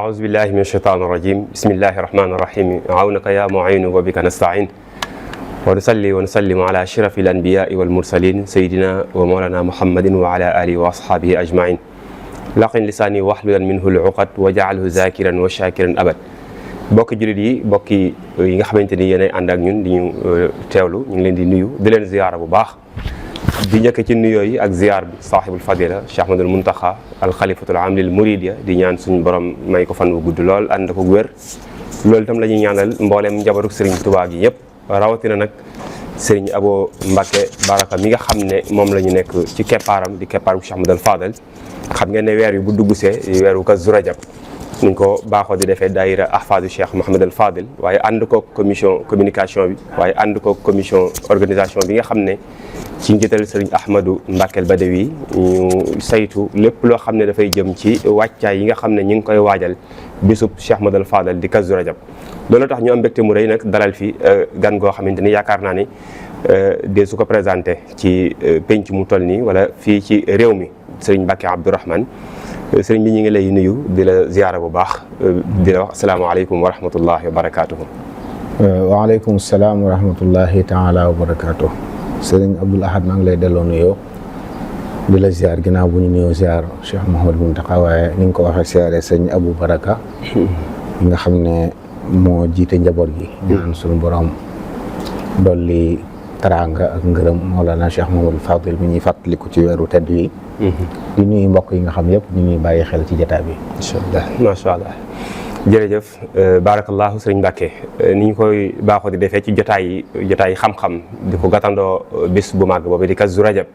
أعوذ بالله من الشيطان الرجيم بسم الله الرحمن الرحيم عونك يا معين وبك نستعين ونصلي ونسلم على أشرف الأنبياء والمرسلين سيدنا ومولانا محمد وعلى آله وأصحابه أجمعين laqin lisaani waxlulan minhu al-uqad waj'alhu zakiran wa shakiran abad bokki jullit yi bokki yi nga xamante ni yéenay ànd ak ñun di ñu teewlu ñu ngi leen di nuyu di leen ziyaara bu baax di njëkk ci nuyoo yi ak ziyaar bi saaxibul fadila Cheikh Ahmadul Muntaxa al xalifatul am lil muridiya di ñaan suñu borom may ko fan bu gudd lool ànd ko wér loolu itam la ñuy ñaanal mbooleem njabaruk Serigne Touba gi yëpp rawatina nag Serigne Abo Mbacke Baraka mi nga xam ne moom la ñu nekk ci keppaaram di keppaaru Cheikh Ahmadul Fadal xam ngeen ne weer wi bu duggsee weeru Kazu Rajab nuñ ko baaxoo di defee daayira ahfaadu Cheikh Mouhamadul Fadil waaye ànd koog commission communication bi waaye ànd koog commission organisation bi nga xam ne ci njiital Serigne Ahmadou Mbacke Badawi ñu saytu lépp loo xam ne dafay jëm ci wàccaay yi nga xam ne ñu ngi koy waajal bisub Cheikh Mouhamadul Fadal di Kazu Rajab loolu tax ñu am mbégte mu rëy nag dalal fi gan goo xamante ni yaakaar naa ni de su ko présenté ci penc mu toll nii wala fii ci réew mi Serigne Mbacke Abdourahmane sëriñ bi ñu ngi lay nuyu di la ziyaara bu baax di la wax asalaamaaleykum wa rahmatullahi wa barakaatuhu. waaleykum salaam wa rahmatullahi taala wa barakaatuhu. sëriñ Abdoul Ahad maa ngi lay delloo nuyoo di la ziyaar ginnaaw bu ñu nuyoo ziyaar Cheikh Mouhamadou Mountakha waaye ni nga ko waxee ziyaare sëriñ Abou Baraka. nga xam ne moo jiite njaboot gi. ñaan suñu borom dolli teraanga ak ngërëm Mawlana Cheikh Mouhamadou Fadil mi ñuy fàttaliku ci weeru tedd yi. di nuyu mbokk yi nga xam yëpp ñu ñuy bàyyi xel ci jotaay bi. incha allah macha allah jërëjëf barakallahu sëriñ Mbacke ni ñu koy baaxoo di defee ci jotaay yi xam-xam di ko gàttandoo bis bu màgg boobu di Kazu Rajab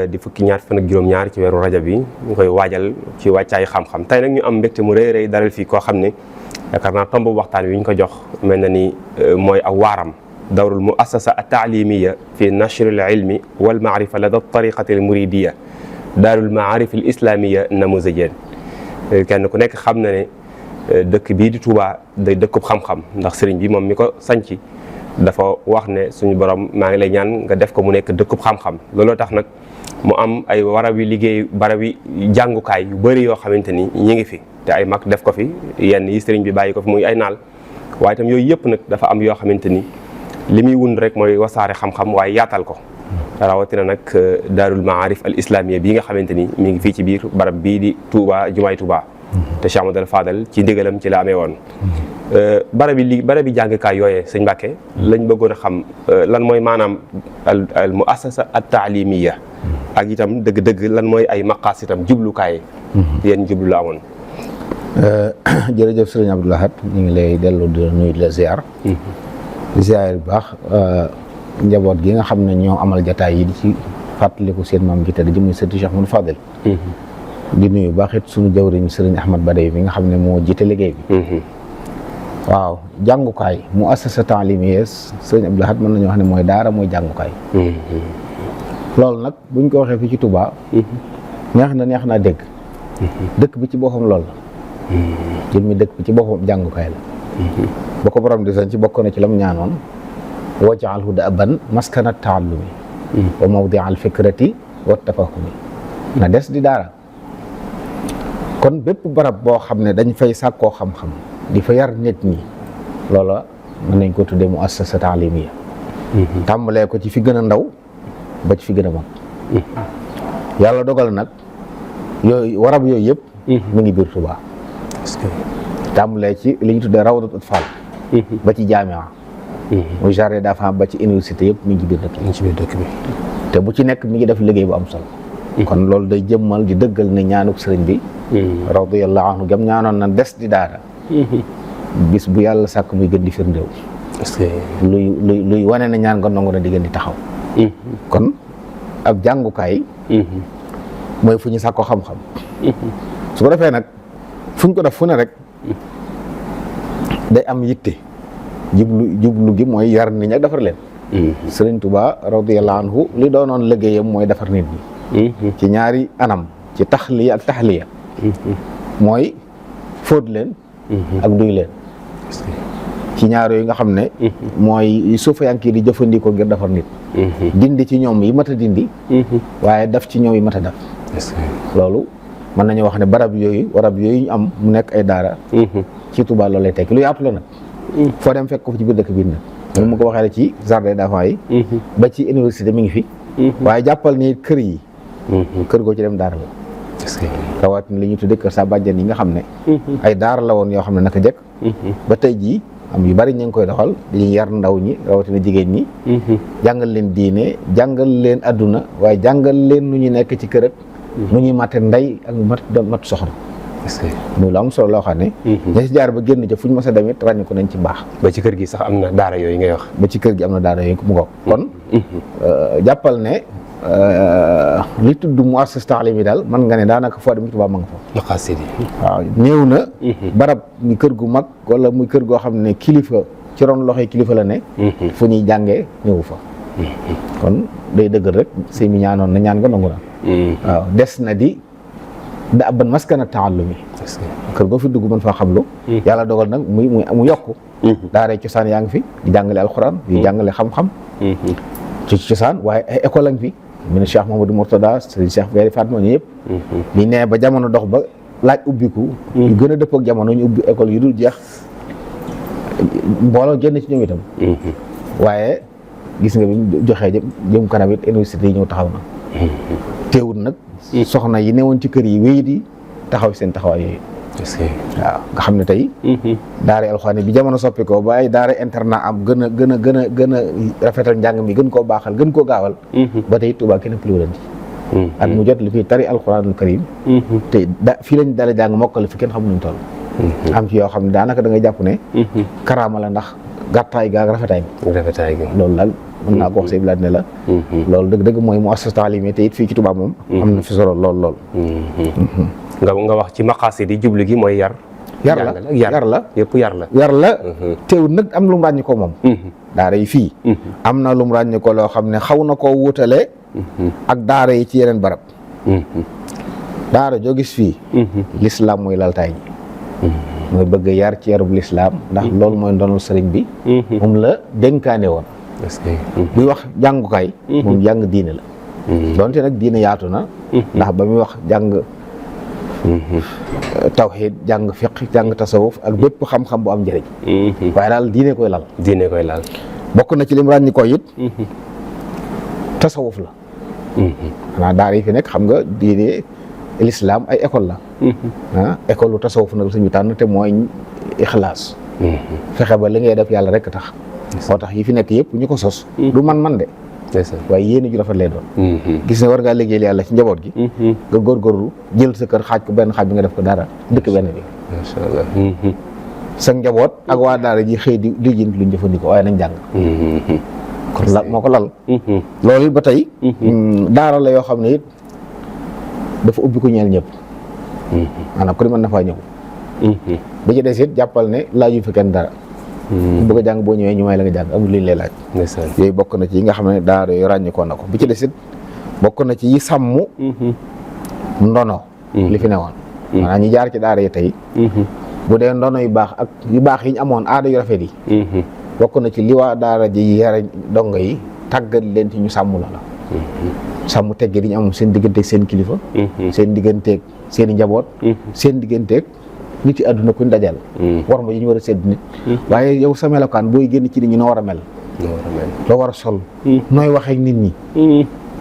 di fukki ñaar fan ak juróom-ñaar ci weeru rajab yi ñu koy waajal ci wàccaay xam-xam tey nag ñu am mbégte mu rëy rëy dalal fii koo xam ne yaakaar naa tomb waxtaan wi ñu ko jox mel na ni mooy aw waaram. dawrul muassasa at-taalimiya fi nashr al-ilmi wal maarifa lada tariqati al-muridiya daarul maarif al-islamiya namuzajan kenn ku nekk xam na ne dëkk bii di Touba day dëkkub xam-xam ndax sëriñ bi moom mi ko sanci dafa wax ne suñu borom maa ngi lay ñaan nga def ko mu nekk dëkkub xam-xam looloo tax nag mu am ay warawi liggéey barawi jàngukaay yu bëri yoo xamante ni ñi ngi fi te ay mag def ko fi yenn yi sëriñ bi bàyyi ko fi muy ay naal waaye itam yooyu yëpp nag dafa am yoo xamante ni li muy wund rek mooy wasaare xam-xam waaye yaatal ko rawatina nag daarul maarif al islamiya bii nga xamante ni mi ngi fii ci biir barab bii di Touba jumaay Touba te Cheikh Ahmadou Fadal ci ndigalam ci la amee woon barabi jàngkaay yooyee sëñ Mbacke lañ bëggoon a xam lan mooy maanaam al muassasa at taalimiya ak itam dëgg-dëgg lan mooy ay maqaas itam jublukaay yéen jublu la amoon. jërëjëf sëriñ Abdoul Ahad ñu ngi lay dellu di nuyu di la ziar. ziar bu baax njaboot gi nga xam ne ñoo amal jataay yi di ci fàttaliku seen maam gi tedd ji muy sëti Cheikh Mouhamadou Fadel. di nuyu baax it suñu jawriñ sëriñ Ahmad Badawi mi nga xam ne moo jiite liggéey bi. waaw jàngukaay mu assasa taalimiya sëriñ Abdoul Ahad mën nañu wax ne mooy daara mooy jàngukaay. loolu nag buñ ko waxee fii ci Touba. neex naa dégg. dëkk bi ci boppam lool la. jëmmi dëkk bi ci boppam jàngukaay la. ba ko borom di sañ ci bokk na ci lam ñaanoon waj'alhu da'ban maskana ta'allumi wa mawdi'a al-fikrati wa tafahumi na des di daara kon bépp barab boo xam ne dañ fay sàkkoo xam-xam di fa yar nit ñi loola mën nañ ko tuddee muassasa ta'limiyya tàmbalee ko ci fi gën a ndaw ba ci fi gën a mag yàlla dogal nag yooyu warab yooyu yëpp mu ngi biir Touba tàmbalee ci li ñu tuddee rawdatu atfal ba ci jaamia muy jardin d'enfants ba ci université yëpp mi ngi ci biir dëkk bi te bu ci nekk mi ngi def liggéey bu am solo kon loolu day jëmmal di dëggal ne ñaanuk sëriñ bi radiyallahu anhu gam ñaanoon na des di daara bis bu yàlla sàkk muy gën di firndéew luy wane na ñaan nga nangu na di gën di taxaw kon ab jàngukaay mooy fu ñu sàkkoo xam-xam su ko defee nag fu ñu ko def fu ne rek day am yitte jublu gi mooy yar nit ñi ak defar leen. Sëriñ Touba radiyallahu anhu li doonoon liggéeyam mooy defar nit ñi. ci ñaari anam ci taxliya ak taxliya. mooy fóot leen. ak duy leen. ci ñaar yooyu nga xam ne. mooy suufiyanke di jëfandikoo ngir defar nit. dindi ci ñoom yi mat a dindi. waaye def ci ñoom yi mat a def. loolu mën nañu wax ne warab yooyu ñu am mu nekk ay daara ci Touba loolu lay tekki lu yaatu la nag foo dem fekk ko fi ci biir dëkk bi nag moom mu ko waxee la ci jardin d'enfants yi ba ci université mi ngi fi waaye jàppal ni kër yi kër goo ci dem daara la rawatina li ñu tuddee kër sa bàjjen yi nga xam ne ay daara la woon yoo xam ne naka jëkk ba tey jii am yu bari ñu ngi koy doxal di yar ndaw ñi rawatina jigéen ñi jàngal leen diine jàngal leen adduna waaye jàngal leen nu ñu nekk ci kër ak nu ñuy matte ndey ak mat soxna muy lu am solo loo xam ne ña si jaar ba génn ca fu ñu mës a dem it ràññu ko nañ ci baax ba ci kër gi sax am na daara yooyu ngay wax ba ci kër gi am na daara yooyu mu ngoog kon jàppal ne li tudd muassas taalimi daal mën nga ne daanaka foo dem Tuubaa ma nga fa maqasid yi waaw néew na barab muy kër gu mag wala muy kër goo xam ne kilifa ci ron loxoy kilifa la ne fu ñuy jàngee ñëwu fa kon day dëggal rek sëy mi ñaanoon na ñaan nga nangu na waaw des na di da ban maskana taallumi kër goo fi dugg mën faa xamlu yàlla dogal nag mu yokku daaray cosaan yaa ngi fi di jàngale alxuraan di jàngale xam-xam ci cosaan waaye ay école lañ fi mu ne Cheikh Mamadou Mourtada Serigne Cheikh Gaïndé Fatma ñu yëpp bi nee ba jamono dox ba laaj ubbiku yu gën a dëppoo ak jamono ñu ubbi école yu dul jeex mbooloo génn ci ñoom itam waaye gis nga bi joxee jëm kanam it université yi ñëw taxaw na teewul nag soxna yi newoon ci kër yi wéy di taxaw seen taxawaay yooyu waaw nga xam ne tey daara alxuraan bi jamono soppi ko ba ay daara internat am gën a rafetal njàng mi gën koo baaxal gën koo gaawal ba tey Tuubaa kenn ëppale leen ci at mu jot li fiy tari alxuraanul karim te fii lañ dala jàng mokkal fi kenn xamu nuñ toll am ci yoo xam ne daanaka da ngay jàpp ne karaama la ndax gàttaay ga ak rafetaay gi loolu daal mën naa ko wax sëñ ne la loolu dëgg-dëgg mooy muassas taalimi te it fii ci Tuubaa moom am na fi solo lool nga wax ci maqasid yi jublu gi mooy yar la yëpp yar la teewul nag am lu mu ràññi ko moom daara yi fii am na lu mu ràññi ko loo xam ne xaw na koo wutale ak daara yi ci yeneen barab daara joo gis fii l'islam mooy laltaay ji mooy bëgg yar ci yarub l'islam ndax loolu mooy ndonul sëriñ bi moom la dénkaane woon buy wax jàngukaay moom jàng diine la donte nag diine yaatu na ndax ba muy wax jàng tawxiid jàng fiq jàng tasawuf ak bépp xam-xam bu am njëriñ waaye daal diine koy lal bokk na ci lim ràññi ko it tasawuf la xanaa daara yi fi nekk xam nga diine l'islam ay école la école lu tasawuf nag suñu tànn te mooy ixlaas fexe ba li ngay def yàlla rek tax moo tax yi fi nekk yëpp ñu ko sos du man de waaye yéen ju rafet lay doon gis ne war ngaa liggéeyal yàlla ci njaboot gi nga góorgóorlu jël sa kër xaaj ko benn xaaj bi nga def ko dara dëkk benn bi masha Allah sa njaboot ak waa daara ji xëy di lijjanti luñ jëfandikoo waaye nañ jàng kon la moo ko lal loolu ba tey daara la yoo xam ne it dafa ubbi ko ñeel ñëpp maanaam ku ne mën na faa ñëw ba ci des it jàppal ne laaju fi kenn dara bëgg a jàng boo ñëwee ñu may la nga jàng amul liñ lay laaj yooyu bokk na ci yi nga xam ne daara yooyu ràññikoo na ko bi ci des it bokk na ci yi sàmm ndono li fi newoon maanaam ñi jaar ci daara yi tey bu dee ndono yu baax ak yu baax yi ñu amoon aada yu rafet yi bokk na ci li waa daara ji yara dongo yi tàggat leen ci ñu sàmm la sàmm tegge di ñu am seen digganteeg seen kilifa seen digganteeg seen i njaboot seen digganteeg nit yi àdduna kuñ dajal war ma yi ñu war a sedd nit waaye yow sa melokaan booy génn ci nit ñi noo war a mel loo war a sol nooy waxee nit ñi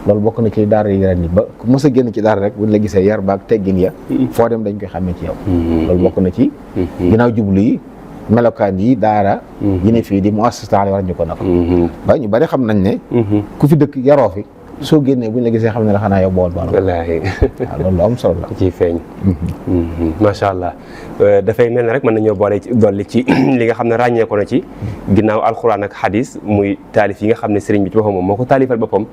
loolu bokk na ci daara yi ren ni ba ku mës a génn ci daara rek buñ la gisee yar baak teggin ya foo dem dañ koy xàmmee ci yow loolu bokk na ci ginnaaw jublu yi melokaan yi daara yi ne fii di muassas taala war ñu ko na ko ba ñu bari xam nañ ne ku fi dëkk yaroo fi soo génnee buñ la gisee xam ne la xanaa yow bool ba wallaahi waaw loolu am solo la ciy feeñ macha allah dafay mel ne rek mën nañoo boole ci dolli ci li nga xam ne ràññee ko na ci ginnaaw alxuraan ak xadis muy taalif yi nga xam ne sëriñ bi ci boppam moom moo ko taalifal boppam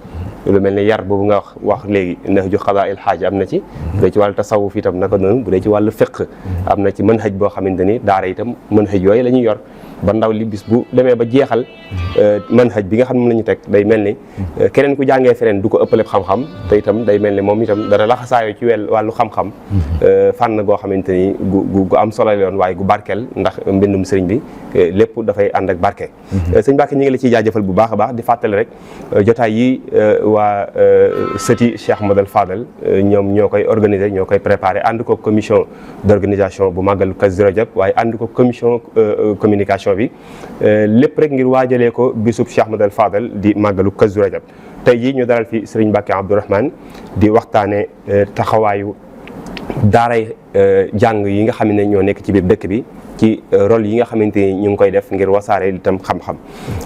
lu mel ne yar boobu nga wax léegi ndax ju xadaa il xaaj am na ci bu dee ci wàllu tasawuf itam naka noonu bu dee ci wàllu fiq am na ci manhaj boo xamante ni daara itam manhaj yooyu la ñuy yor ba ndaw li bis bu demee ba jeexal manhaj bi nga xam ne la ñu teg day mel ni keneen ku jàngee feneen du ko ëppale xam-xam te itam day mel ni moom itam dana laxasaayoo ci wàllu xam-xam fànn goo xamante ni gu am solo la yoon waaye gu barkeel ndax mbindum sëriñ bi lépp dafay ànd ak barke. sëñ Mbacke ñu ngi la ciy jaajëfal bu baax a baax di fàttali rek jotaay yi waa sëti Cheikh Ahmadou Fadal ñoom ñoo koy organiser ñoo koy préparer ànd ko commission d'organisation bu màggalu Kazu Rajab waaye ànd ko commission communication bi lépp rek ngir waajalee ko bisub Cheikh Ahmadou Fadal di màggalu Kazu Rajab tey jii ñu dalal fi Serigne Mbacke Abdourahmane di waxtaane taxawaayu daaray jàng yi nga xam ne ñoo nekk ci biir dëkk bi ci rôle yi nga xamante ni ñu ngi koy def ngir wasaare itam xam-xam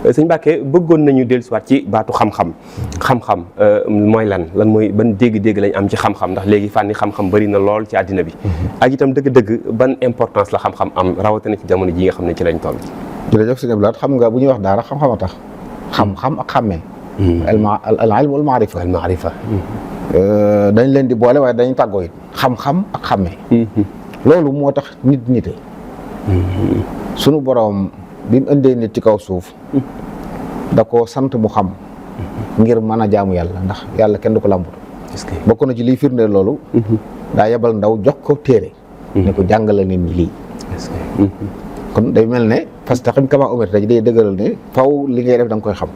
sëñ Mbacke bëggoon nañu dellusiwaat ci baatu xam-xam mooy lan mooy ban dégg-dégg lañ am ci xam-xam ndax léegi fànni xam-xam bari na lool ci àddina bi ak itam dëgg-dëgg ban importance la xam-xam am rawatina ci jamono ji nga xam ne ci lañ toll. jërëjëf sëñ Abdoulaye xam nga bu ñuy wax daara xam-xam a tax xam-xam ak xàmmee al ilm wal maarifa dañ leen di boole waaye dañ tàggoo it xam-xam ak xàmmee loolu moo tax nite sunu boroom bi mu indee nit ci kaw suuf da ko sant mu xam ngir mën a jaamu yàlla ndax yàlla kenn du ko làmbut bokk na ci liy firndeel loolu daa yebal ndaw jox ko téere ne ko jàngale nit ñi lii kon day mel ne fastaqim kamaa umirta day dëgëral ne faw li ngay def da nga koy xam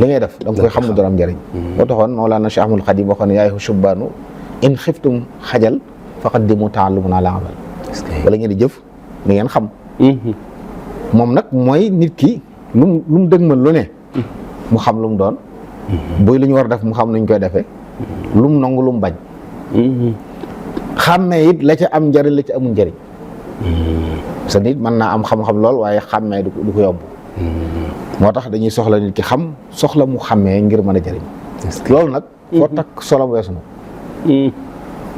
li ngay def da nga koy xam mu doon am njëriñ boo taxoon Mawlana Cheikh Ahmadul Khadim waxoon ne yaa ayyuha shubbaanu in xiftum xajal faqaddimu ta'alluman ala amal wala ngeen di jëf ni ngeen xam moom nag mooy nit ki lu mu dëgmal lu ne mu xam lu mu doon buy lu ñu war a def mu xam nuñ koy defee lu mu nangu lu mu bañ xàmmee it la ca am njëriñ la ca amul njëriñ sa nit mën naa am xam-xam lool waaye xàmmee du ko yomb moo tax dañuy soxla nit ki xam soxla mu xàmmee ngir mën a jëriñ loolu nag foo takk solo weesu na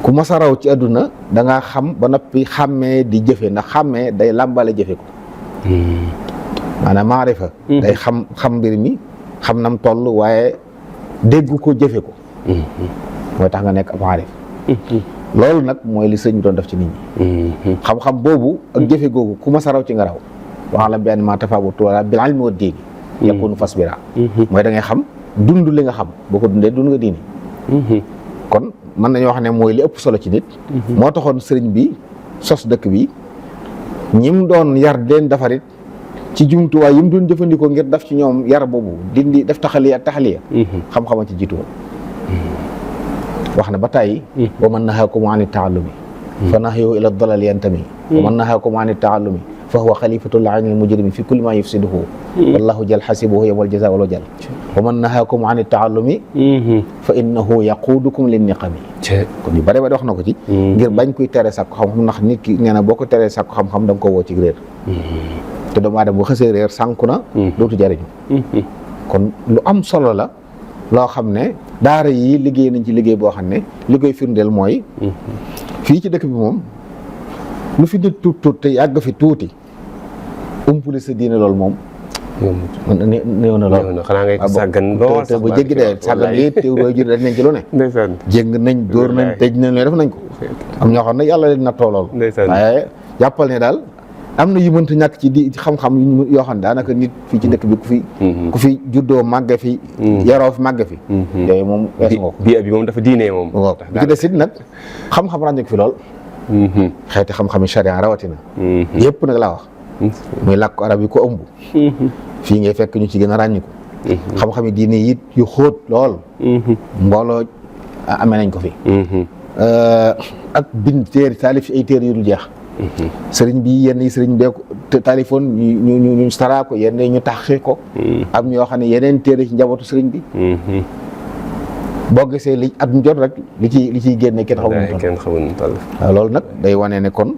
ku mas a raw ci àdduna da ngaa xam ba noppi xàmmee di jëfe ndax xàmmee day làmbale jëfe ko maanaam maarifa day xam mbir mi xam nam toll waaye dégg ko jëfe ko mooy tax nga nekk ab maarif loolu nag mooy li sëñ bi doon def ci nit ñi xam-xam boobu ak jëfe googu ku mas a raw ci nga raw wax la benn ma tafawutu wala bil ilmi wa diini yakunu fasbira mooy da ngay xam dund li nga xam boo ko dundee dund nga diini kon mën nañoo wax ne mooy li ëpp solo ci nit moo taxoon sëriñ bi sos dëkk bi ñim doon yar leen defarit ci jumtuwaay yi mu doon jëfandikoo ngir def ci ñoom yar boobu dindi def taxaliya xam-xama ci jiitu woon wax na ba tàyyi wa man nahaakum ani taallumi fa nahyu ila dalal yantami wa man nahaakum ani taallumi fa huwa xalifatul aynil mujrimi fi kulli ma yufsiduhu wallahu jal xasibuhu yawmal jazaa wala jal wa man nahaakum ani taallumi fa innahu yaquudukum lin niqami kon yu bare ba wax na ko ci ngir bañ koy tere sàkku xam-xam ndax nit ki nee na boo ko teree sàkku xam-xam da nga ko woo ci réer te doomu aadama bu xësee réer sànku na dootu jariñu kon lu am solo la loo xam ne daara yi liggéey nañ ci liggéey boo xam ne li koy firndeel mooy fii ci dëkk bi moom lu fi nit tuut te yàgg fi tuuti umpule sa diine loolu moom néew na lool xanaa ngay sàggan lool te bu jéggi dee sàggan yi te roy jur dañ nañ ci lu ne jéng nañ dóor nañ tëj nañ def nañ ko am ñoo xam ne yàlla leen nattoo lool waaye jàppal ne daal am na yu mënta ñàkk ci di xam-xam yoo xam ne daanaka nit fii ci dëkk bi ku fi juddoo màgge fi yaroo fi màgge fi yooyu moom weesu nga ko bi moom dafa diine moom bi ci des it nag xam-xam ràññeeku fi lool xeeti xam-xami charia rawatina yëpp nag laa wax muy làkku arab yi ko ëmb fii ngay fekk ñu ci gën a ràññiku xam-xami diine it yu xóot lool mbooloo amee nañ ko fi ak bind téere taalif ay téere yu dul jeex sëriñ bi yenn yi sëriñ bee ko téléphone ñu saraa ko yenn ñu taxee ko am ñoo xam ne yeneen téere ci njabootu sëriñ bi boo gisee li at mu jot rek li ciy génne kenn xamul toll waaw loolu nag day wane ne kon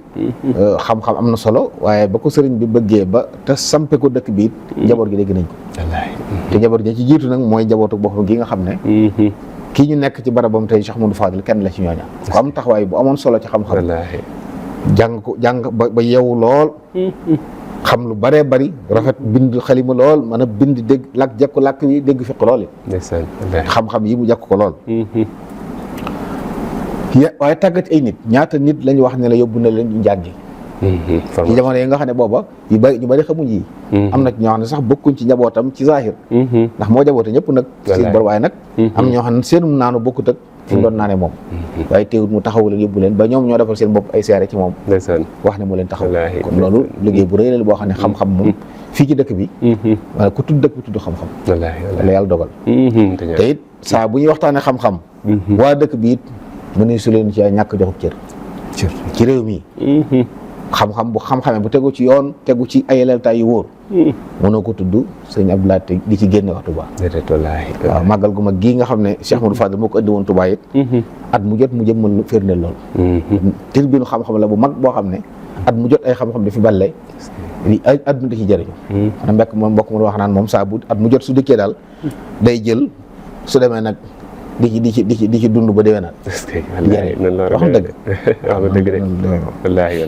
xam-xam am na solo waaye ba ko sëriñ bi bëggee ba te sampe ko dëkk bi it njaboot gi dégg nañ ko te njaboot gi ci jiitu nag mooy njabootu boppam gi nga xam ne kii ñu nekk ci barabam tey Cheikh Ahmadou Fadil kenn la ci ñooña ko am taxawaay bu amoon solo ci xam-xam jàng ba yeewu lool xam lu bëree bëri rafet bind xalima lool mën a bind dégg làkk wi dégg fiq lool it xam-xam yi mu jàkk ko lool waaye tàggat ay nit ñaata nit lañu wax ne la yóbbu na leen ñu jàngi ci jamono yi nga xam ne booba yu bari ñu bari xamuñ yi am na ñoo xam ne sax bokkuñ ci njabootam ci zahir ndax moo jaboote ñëpp nag seen bor waaye nag am ñoo xam ne seenum naanu bokkut ak fi mu doon naane moom waaye teewul mu taxawu leen yóbbu leen ba ñoom ñoo defal seen bopp ay seere ci moom wax ne mu leen taxaw kon loolu liggéey bu rëy la boo xam ne xam-xam moom fii ci dëkk bi wala ku tudd dëkk bi tudd xam-xam la yàlla dogal te it saa bu ñuy waxtaane xam-xam waa dëkk bi it mënuy su leen ci ñàkk joxub cër ci réew mi xam-xam bu xam-xamee bu tegu ci yoon tegu ci ay leeltaay yu wóor mënoo ko tudd sëñ Abdoulaye te di ci génne wax Touba waaw màggal gu mag gii nga xam ne Cheikh Modou Fadel moo ko indi woon Touba it at mu jot mu jëmmal firndeel lool tribune xam-xam la bu mag boo xam ne at mu jot ay xam-xam dafi balle li adduna da ci jëriñu xanaa mbekk moom mbokk mu wax naan moom saa bu at mu jot su dikkee daal day jël su demee nag di ci dund ba déwénaat. wax dëgg de wallaahi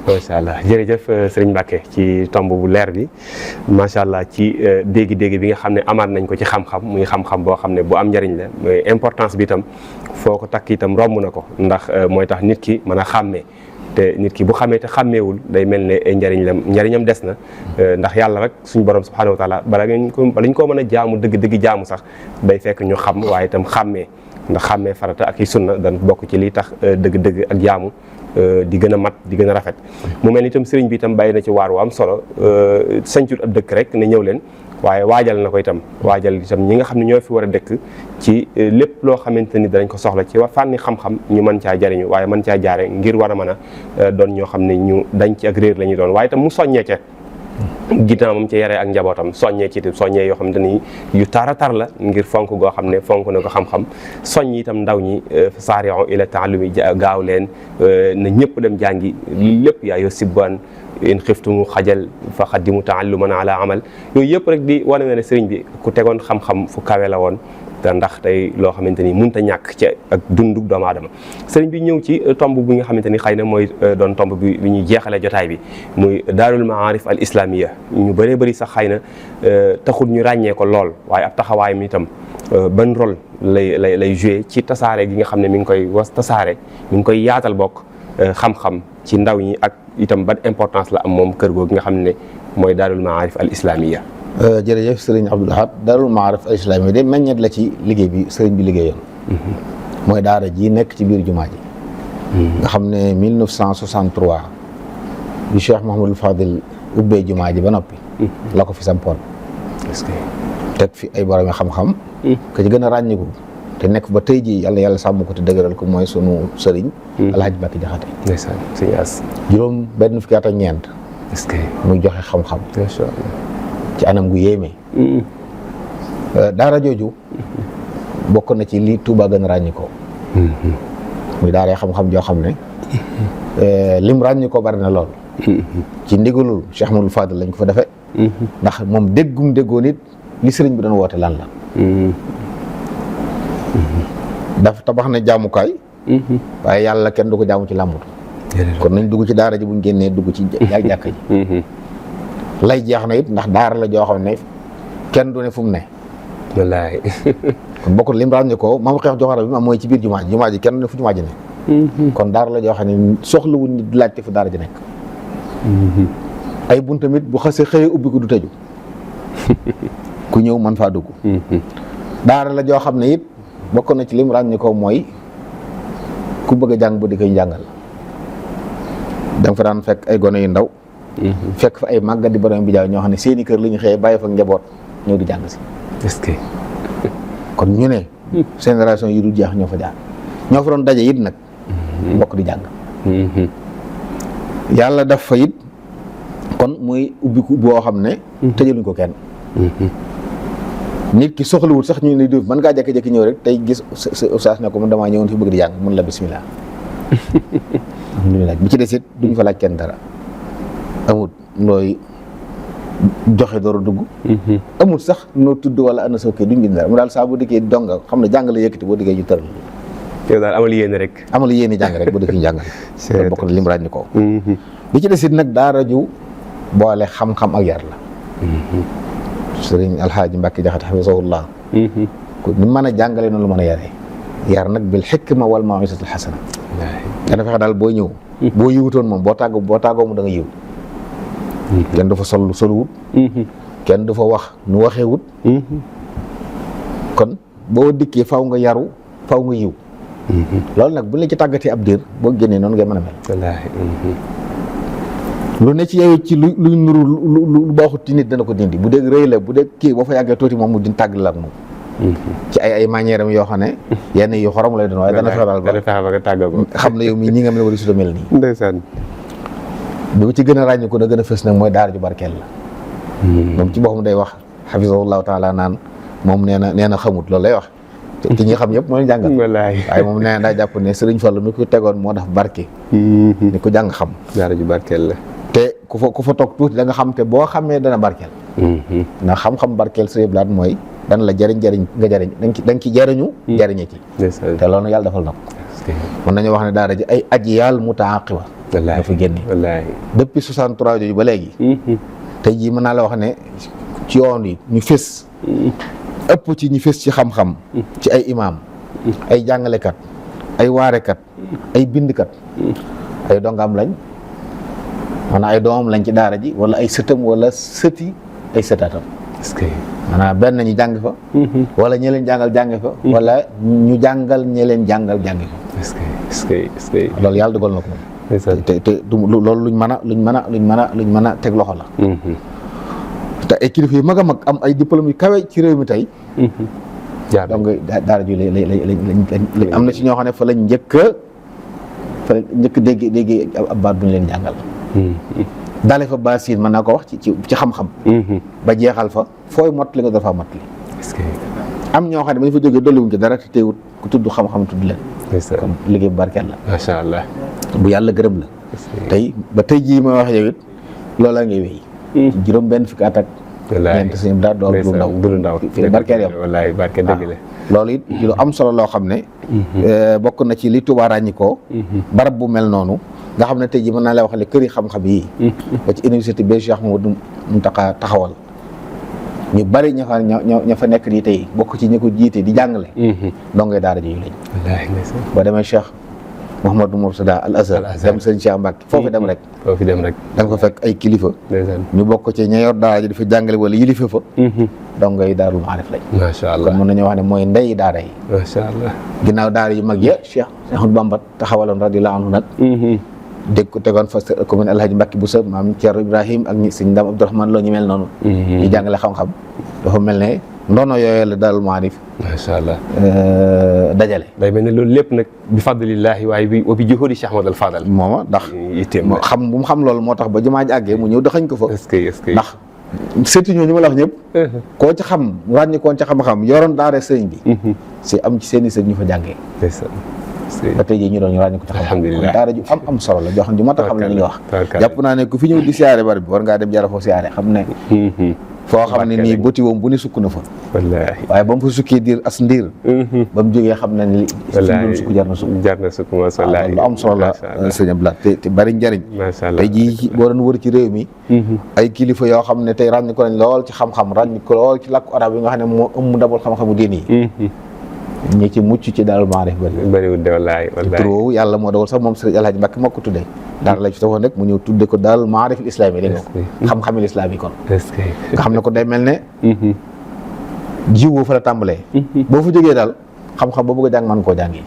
macha allah jërëjëf sëriñ Mbacke ci tomb bu leer bi macha allah ci dégg-dégg bi nga xam ne amaat nañ ko ci xam-xam muy xam-xam boo xam ne bu am njëriñ la mooy importance bi itam foo ko takk itam romb na ko ndax mooy tax nit ki mën a xàmmee te nit ki bu xamee te xàmmeewul day mel ne njëriñam des na ndax yàlla rek suñu borom subhanahu wa taala bala ñu ko mën a jaamu dëgg jaamu sax day fekk ñu xam waaye itam xàmmee ndax xàmmee farata ak i sunna dan bokk ci liy tax dëgg-dëgg ak jaamu di gën a mat di gën a rafet mu mel ni itam sëriñ bi itam bàyyi na ci waar wu am solo sañcut ab dëkk rek ne ñëw leen waaye waajal na ko itam waajal itam ñi nga xam ne ñoo fi war a dëkk ci lépp loo xamante ni danañ ko soxla ci fànni xam-xam ñu mën caa jariñu waaye mën caa jaare ngir war a mën a doon ñoo xam ne ñu dañ ci ak réer la ñuy doon waaye itam mu soññee ca ginnaaw moom ci yaree ak njabootam soññee ci soññee yoo xam ne yu tara tar la ngir fonk goo xam ne fonk na ko xam-xam soññ itam ndaw ñi saari'u ila ta'allumi gaaw leen na ñëpp dem jàngi lépp yaa yo sibbaan in xiftumu xajal fa xaddimu taalluman ala amal yooyu yëpp rek di wane na ne sëriñ bi ku tegoon xam-xam fu kawe la woon te ndax tey loo xamante ni mënut a ñàkk ci ak dundug doomu aadama sëriñ bi ñëw ci tomb bi nga xamante ni xëy na mooy doon tomb bi ñuy jeexale jotaay bi muy daarul maarif al islamiya ñu bëree bëri sax xëy na taxul ñu ràññee ko lool waaye ab taxawaayam itam ban rôle lay joué ci tasaare gi nga xam ne mi ngi koy tasaare mi ngi koy yaatal bokk xam-xam ci ndaw ñi ak itam ban importance la am moom kër googu nga xam ne mooy daarul maarif al islamiya jërëjëf sëriñ Abdoul Ahad daarul maarif al islamiya de meññet la ci liggéey bi sëriñ bi liggéeyoon mooy daara ji nekk ci biir jumaa ji nga xam ne 1963 bi Cheikh Mouhamadul Fadil ubbee jumaa ji ba noppi la ko fi sampoon teg fi ay borom xam-xam ka ci gën a ràññiku te nekk ba tey jii yàlla sàmm ko te dëgëral ko mooy sunu sëriñ Alhaji Mbacke Jaxate ndeysaan sëñ As juróom benn fukki at ak ñeent muy joxe xam-xam ci anam gu yéeme daara jooju bokk na ci li Touba gën a ràññi ko muy daara xam-xam joo xam ne lim ràññi ko bari na lool ci ndigalul Cheikh Mouhamadou Fadel lañ ko fa defee ndax moom déggoo nit li sëriñ bi doon woote lan la dafa tabax na jaamukaay waaye yàlla kenn du ko jaamu ci làmbatu kon nañ dugg ci daara ji buñ génnee dugg ci jàkka ji lay jeex na it ndax daara la joo xam ne kenn du ne fu mu ne wallaay kon bokk lim ràññee ko maam xeex joxara bi ma mooy ci biir jumaa ji kenn du ne fu jumaa ji ne kon daara la joo xam ne soxlawul nit di laajte fu daara ji nekk ay bunt tamit bu xasee xëyee ubbi ko du tëju ku ñëw mën faa dugg daara la joo xam ne it bokk na ci lim ràññee ko mooy ku bëgg a jàng ba di koy jàngal da nga fa daan fekk ay gone yu ndaw fekk fa ay màggat di borom bi jaaw ñoo xam ne seeni kër la ñu xëyee bàyyi fa njaboot ñëw di jàng si est-ce que kon ñu ne génération yi du jeex ñoo fa jaar ñoo fa doon daje it nag bokk di jàng yàlla daf fa it kon muy ubbiku boo xam ne tëjaluñ ko kenn nit ki soxlawul sax ñu ne di mën ngaa jékki-jékki ñëw rek tey gis sa ustaas ne ko man damaa ñëwoon fi bëgg di jàng mun la bismillah alhamdulilah bi ci des it duñ fa laaj kenn dara amut looy joxe door a dugg amut sax noo tudd wala ana soo kii duñ gis dara mu daal saa bu dikkee donga xam ne jàng la yëkkati boo dikkee ñu tëral yow daal amal yéene rek jàng rek boo dikkee ñu jàngal loolu bokk na lim ràññi ko bi ci des it nag daara ju boole xam-xam ak yar la sëriñ Alhaaji Mbacke Jaxate xafisahullah ku ni mën a jàngale noonu la mën a yaree yar nag bil xikma wal mawisatul xasana dana fexe daal booy ñëw boo yiwutoon moom boo tàggoo mu da nga yiw kenn du fa sol lu soluwut kenn du fa wax nu waxeewut kon boo dikkee faw nga yaru faw nga yiw loolu nag bu la ci tàggatee ab diir boo génnee noonu ngay mën a mel wallaahi lu ne ci yow ci luy nuru lu baaxut ci nit dana ko dindi bu dee rëy la bu dee kii boo fa yàggee tuuti moom mu din tàgg la ak moom ci ay manière am yoo xam ne yenn yu xorom lay doon waaye dana fexe daal ba nga tàggoo xam ne yow mii ñi nga mel wala su mel nii ndeysaan bi ci gën a ràññi ko da gën a fës nag mooy daara ju barkeel la moom ci boppam day wax xafisahullahu taala naan moom nee na xamut loolu lay wax te ñi xam yëpp mooy jàngal waaye moom nee na daa jàpp ne Sëriñ Fallu mi ko tegoon moo def barke ni ko jàng xam daara ju barkeel la te ku fa toog tuuti da nga xam te boo xamee dana barkeel ndax xam-xam barkeel Sëriñ Blaat mooy dana la jëriñ nga jëriñ da nga ci jëriñu jëriñe ci te loolu yàlla defal na ko mën nañu wax ne daara ji ay ajyaal mutaaqiba dafa génne depuis 63 jooju ba léegi tey jii mën naa la wax ne ci yoon yi ñu fés ëpp ci ñu fés ci xam-xam ci ay imaam ay jàngalekat ay waarekat ay bindkat ay dongam lañ maanaam ay doomam lañ ci daara ji wala ay sëtam wala sëti ay sëtaatam maanaam benn ñu jàng fa wala ñi leen jàngal jànge fa wala ñu jàngal ñi leen jàngal jànge fa loolu yàlla dogal na ko te loolu luñ mën a teg loxo la te ay kilifa yu mag a mag am ay diplôme yu kawe ci réew mi tey donc daara ji lañ am na ci ñoo xam ne fa lañ njëkk dégg ab baat bu ñu leen jàngal daale fa basin mën naa ko wax ci xam-xam ba jeexal fa fooy mot li nga dafa mot li am ñoo xam ne ba ñu fa jógee dolliwuñ ci dara te teewut ku tudd xam-xam tudd leen comme liggéey bu barkeel la macha allah bu yàlla gërëm la tey ba tey jii ma wax yow it loolaa ngay wéy ci juróom benn fukki at ak ñeent suñu daal doon du ndaw fi barkeel yam wallaay barkeel dëgg la loolu it lu am solo loo xam ne bokk na ci li Tuubaa ràññikoo barab bu mel noonu nga xam ne tey jii mën naa la wax ne kër yi xam-xam yi ba ci université bi Cheikh Mouhamadou Mountakha taxawal ñu bari ña fa nekk nii tey bokk ci ñi ko jiite di jàngale dongay daara ji yu lañ boo demee Cheikh Mouhamadou Mourtada Al Azhar dem sëñ Cheikh Mbacke foofu dem rek da nga fa fekk ay kilifa ñu bokk ci ña yor daara ji di fa jàngale wala yilifa fa dongay Daarul Maarif lañ macha allah kon mën nañoo wax ne mooy ndey daara yi macha allah ginnaaw daara yu mag ya Cheikh Ahmadou Bamba taxawaloon radiyallahu anhu nag dégg ko tegoon fa commune Alhaji Mbacke Boussa maam Thierno Ibrahim ak ñi sëñ Ndam Abdourahmane Lo ñu mel noonu ñu jàngale xam-xam dafa mel ne ndono yooyu la Daarul Maarif macha allah dajale day mel ne loolu lépp nag bi fadlillahi waaye bi wa bi juhudi Cheikh Ahmadou Fadal mooma ndax xam bu mu xam loolu moo tax ba jumaa ji àggee mu ñëw daxañ ko fa est-ce que ndax surtout ñooñu ma la wax ñëpp koo ci xam ràññi koon ci xam-xam yoroon daara sëriñ bi si am ci seen i sëriñ ñu fa jàngee ba tey jii ñu doon ñu ràññi ko ci xam-xam daara ju am solo la joo xam ne ju mat a xam la li nga wax jàpp naa ne ku fi ñëw di siyaare bari bi war ngaa dem jara foo siyaare xam ne foo xam ne nii bëti woom bu ne sukk na fa wallaahi waaye ba mu fa sukkee diir as ndiir ba mu jógee xam na ni suñ sukk jar na sukk masallaahi lu am solo la sëñ Abdoulaye te bari njariñ tey jii boo doon wër ci réew mi ay kilifa yoo xam ne tey ràññi ko nañ lool ci xam-xam ràññi ko lool ci làkku arab yi nga xam ne moo ëmb ndabal xam-xamu diin yi ñi ci mucc ci Daarul Maarif bariwul de wallaahi trop yàlla moo dogal sax moom sëriñ Alhaji Mbacke moo ko tuddee daara la ci taxoon rek mu ñëw tudde ko Daarul Maarif islami dégg nga ko xam-xami islaam yi kon nga xam ne ko day mel ne jiw fa la tàmbalee boo fa jógee daal xam-xam boo bëgg a jàng mën koo jàngi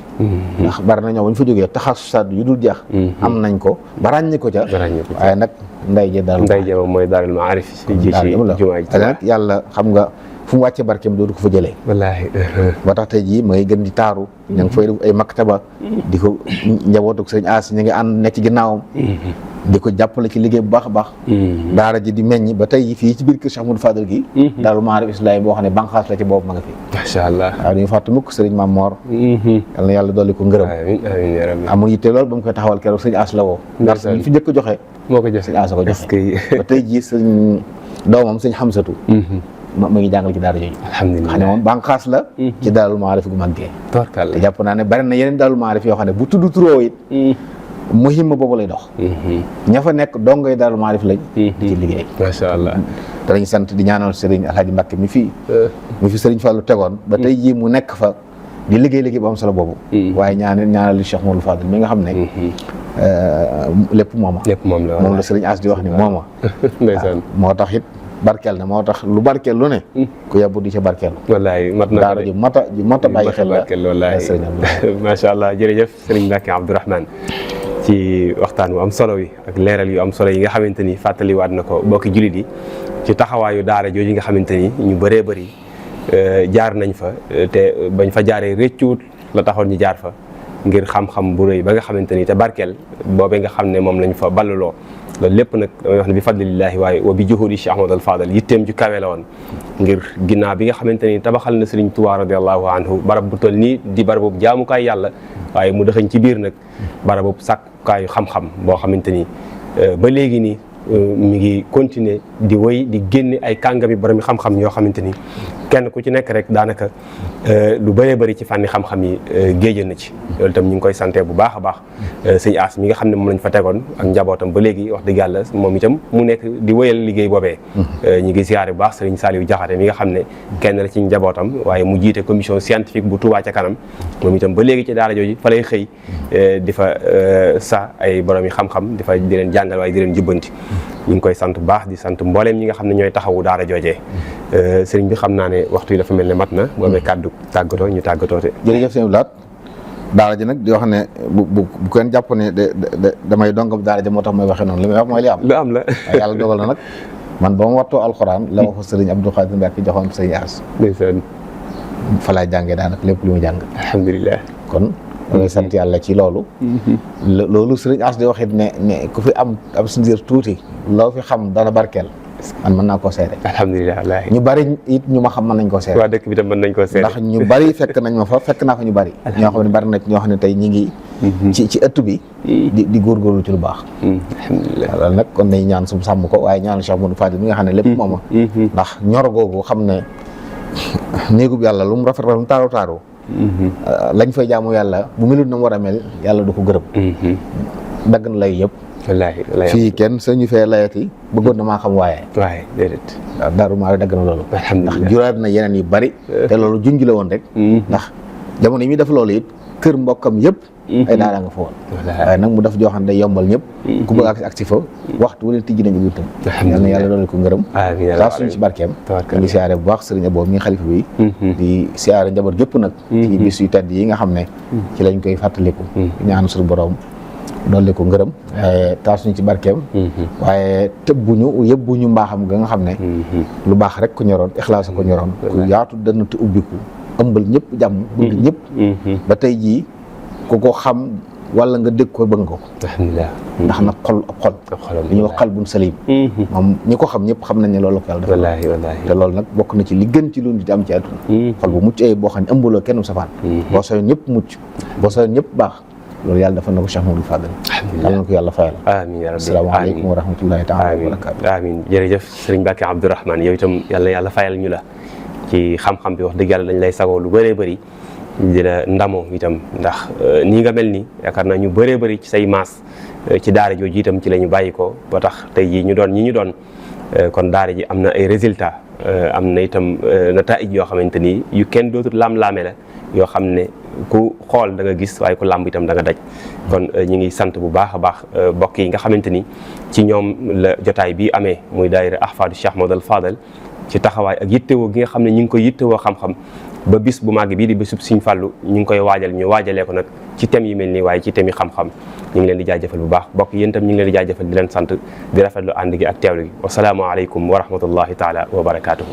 ndax bari na ñoo bu ñu fa jógee taxasusaat yu dul jeex am nañ ko ba ràññi ko ca waaye nag nday je daal nday je moom mooy Daarul Maarif ji ci jumaa ji nag yàlla xam nga fu mu wàccee barkeem dootu ko fa jëlee wallaahi ba tax tey jii ma ngay gën di taaru ña ngi fay def ay maktaba di ko njabootuk sëñ As ñu ngi ànd nekk ci ginnaawam di ko jàppale ci liggéey bu baax a baax daara ji di meññ ba tey fii ci biir kër Cheikh Ahmadou Fadal gi Daarul Maarif islami boo xam ne banqaas la ci boobu ma nga fi macha allah waaw duñu fàtte mukk sëriñ Maam Moor yal na yàlla dolli ko ngërëm amul yitte loolu ba mu koy taxawal keroog sëñ As la woo ndax ñu fi njëkk joxe moo ko joxe sëñ As a ko joxe ba tey jii sëñ doomam sëñ Xamsatu ma ngi jàngal ci daara jooju alhamdulilah xam ne moom banqaas la ci Daarul Maarif gu màggee te jàpp naa ne bari na yeneen Daarul Maarif yoo xam ne bu tudd turoo it muhimma boobu lay dox ña fa nekk dongoy Daarul Maarif lañ di ci liggéey macha allah danañ sant di ñaanal Serigne Alhaji Mbacke mi fi Serigne Fallou tegoon ba tey jii mu nekk fa di liggéey bu am solo boobu waaye ñaanal Cheikh Mouhamadou Fadal mi nga xam ne lépp mooma. lépp moom la moom la sëriñ As di wax ni mooma. ndeysaan moo tax it barkeel na moo tax lu barkeel lu ne. ku yebbu di ca barkeel. wallaay mat na daara ji mat a bàyyi xel la wallaay macha allah jërëjëf sëriñ Mbacke Abdourahmane ci waxtaan wu am solo wi ak leeral yu am solo yi nga xamante ni fàttaliwaat na ko bokki jullit yi ci taxawaayu daara jooju nga xamante ni ñu bëree bëri jaar nañ fa te bañ fa jaaree rëccuwut la taxoon ñu jaar fa ngir xam-xam bu rëy ba nga xamante ni te barkeel boobee nga xam ne moom lañ fa balluloo loolu lépp nag damay wax ne bi fadlillaahi waaye wa bi juhudi Cheikh Ahmadul Fadal yitteem ju kawe la woon ngir ginnaaw bi nga xamante ni tabaxal na Sëriñ Tuubaa radiyallahu anhu barab bu toll nii di barabu jaamukaay yàlla waaye mu dëxañ ci biir nag barabu sàkkukaayu xam-xam boo xamante ni ba léegi nii mi ngi continuer di wéy di génne ay kàngami borom xam-xam yoo xamante ni kenn ku ci nekk rek daanaka lu bëree bëri ci fànni xam-xam yi géejal na ci loolu itam ñu ngi koy sante bu baax a baax sëñ As mi nga xam ne moom lañ fa tegoon ak njabootam ba léegi wax dëgg yàlla moom itam mu nekk di wéyal liggéey boobee ñu ngi ziyaare bu baax sëriñ Saliou Diakhaté mi nga xam ne kenn la ci njabootam waaye mu jiite commission scientifique bu Touba ca kanam moom itam ba léegi ci daara jooju fa lay xëy di fa sa ay borom yi xam-xam di fa di leen jàngal waaye di leen jubbanti ñu ngi koy sant bu baax di sant mbooleem ñi nga xam ne ñooy taxawu daara joojee sëriñ bi xam naa ne waxtu yi dafa mel ne mat na boobee kàddu tàggatoo ñu tàggatoo te jërëjëf sëñ Abdou Lahad daara ji nag di wax ne bu kenn jàpp ne damay dongam daara ji moo tax may waxee noonu li may wax mooy li am lu am la yàlla dogal na nag man ba ma wattoo alxuraan la ma fa sëriñ Abdou Khadir Mbacke joxoon sëriñ As ndeysaan fa laay jàngee daanaka lépp lu mu jàng alhamdulilah kon dangay sant yàlla ci loolu loolu sëriñ As di wax it ne ku fi am sindiir tuuti loo fi xam dana barkeel man mën naa koo seede alhamdulilah wallaahi ñu bari it ñu ma xam mën nañ koo seede waa dëkk bi tam mën nañ koo seede ndax ñu bari fekk nañ ma fa fekk naa fa ñu bari ñoo xam ne bari na ñoo xam ne tey ñi ngi ci ëtt bi di góorgóorlu ci lu baax alhamdulilah loolu nag kon nañ ñaan sum sàmm ko waaye ñaan Cheikh Modou Fadil mi nga xam ne lépp mooma ndax ñor googu xam ne néegub yàlla lu mu rafet lu mu taaru taaru lañ fay jaamu yàlla bu melut na mu war a mel yàlla du ko gërëm dagg na lay yëpp wallaahi fii kenn sañu fee layati bëggoon na maa xam waaye déedéet waaw daaru maa dagg na loolu alhamdulilah ndax juraat na yeneen yu bari te loolu junj la woon rek ndax jamono yi muy def loolu it kër mbokkam yëpp ay daara nga fa woon waaye nag mu def joo xam ne day yombal ñëpp ku bëgg ak si fa waxtu wu leen tijji nañu buntam yal na yàlla doole ko ngërëm saa suñu ci barkeem ngi siyaare bu baax sëriñ Abo mi xalifa bi di siyaare njaboot gépp nag ci bis yu tedd yi nga xam ne ci lañ koy fàttaliku ñaan suñu borom doole ko ngërëm taas ñu ci barkeem waaye tëbbuñu yëbbuñu mbaaxam ga nga xam ne lu baax rek ko ñoroon ixlaas ko ñoroon ku yaatu dana te ubbiku ëmbal ñëpp jàmm bëgg ñëpp ba tey jii ku ko xam wala nga dégg ko bëgg nga ko alhamdulilah ndax nag xol ab xol li ñuy wax qalbun salim moom ñi ko xam ñëpp xam nañ ne loolu ko yàlla wallaahi wallaahi te loolu nag bokk na ci li gën ci lu nit di am ci àdduna xol bu mucc ay boo xam ne ëmbaloo kenn safaan boo soyoon ñëpp mucc boo soyoon ñëpp baax loolu yàlla defal na ko Cheikh Modou Fadal yàlla na ko yàlla fayal amiin yaa rabbi asalaamaaleykum wa rahmatullahi taala wa barakaatu amiin jërëjëf sëriñ Mbacke Abdourahmane yow itam yàlla fayal ñu la ci xam-xam bi wax dëgg yàlla dañ lay sagoo lu bëree bëri di la ndamoo itam ndax nii nga mel ni yaakaar naa ñu bëree bëri ci say maas ci daara jooju itam ci la ñu bàyyi ko ba tax tey jii ñu doon kon daara ji am na ay résultats am na itam nataij yoo xamante ni yu kenn dootul laam-laame la yoo xam ne ku xool da nga gis waaye ku làmb itam da nga daj kon ñu ngi sant bu baax a baax mbokk yi nga xamante ni ci ñoom la jotaay bi amee muy daayira Ahfadu Cheikh Modou Fadal ci taxawaay ak yittewoo gi nga xam ne ñu ngi koy yittewoo xam-xam ba bis bu màgg bii di bésub Sëriñ Fallu ñu ngi koy waajal ñu waajalee ko nag ci thème yi mel nii waaye ci thème yi xam-xam ñu ngi leen di jaajëfal bu baax mbokk yéen itam ñu ngi leen di jaajëfal di leen sant di rafetlu ànd gi ak teewlu gi wasalaamaaleykum wa rahmatullahi taala wa barakaatuhu